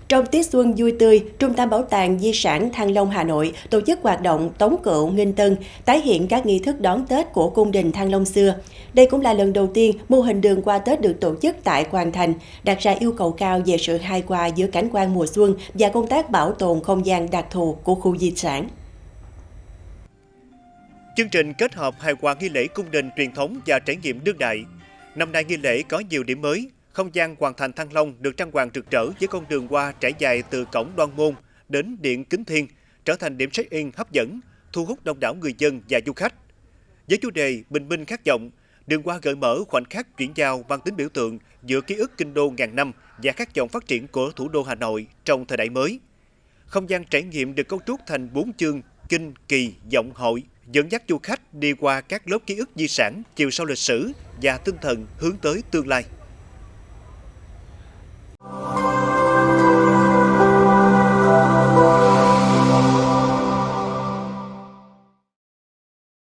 Trong tiết xuân vui tươi, Trung tâm Bảo tàng Di sản Thăng Long Hà Nội tổ chức hoạt động Tống Cựu Nghinh Tân, tái hiện các nghi thức đón Tết của cung đình Thăng Long xưa. Đây cũng là lần đầu tiên mô hình đường qua Tết được tổ chức tại Hoàng Thành, đặt ra yêu cầu cao về sự hài hòa giữa cảnh quan mùa xuân và công tác bảo tồn không gian đặc thù của khu di sản. Chương trình kết hợp hài hòa nghi lễ cung đình truyền thống và trải nghiệm đương đại. Năm nay nghi lễ có nhiều điểm mới. Không gian Hoàng Thành Thăng Long được trang hoàng rực rỡ với con đường hoa trải dài từ cổng Đoan Môn đến Điện Kính Thiên, trở thành điểm check-in hấp dẫn, thu hút đông đảo người dân và du khách. Với chủ đề Bình minh khát vọng, đường hoa gợi mở khoảnh khắc chuyển giao mang tính biểu tượng giữa ký ức kinh đô ngàn năm và khát vọng phát triển của thủ đô Hà Nội trong thời đại mới. Không gian trải nghiệm được cấu trúc thành 4 chương kinh, kỳ, vọng, hội, dẫn dắt du khách đi qua các lớp ký ức di sản chiều sâu lịch sử và tinh thần hướng tới tương lai.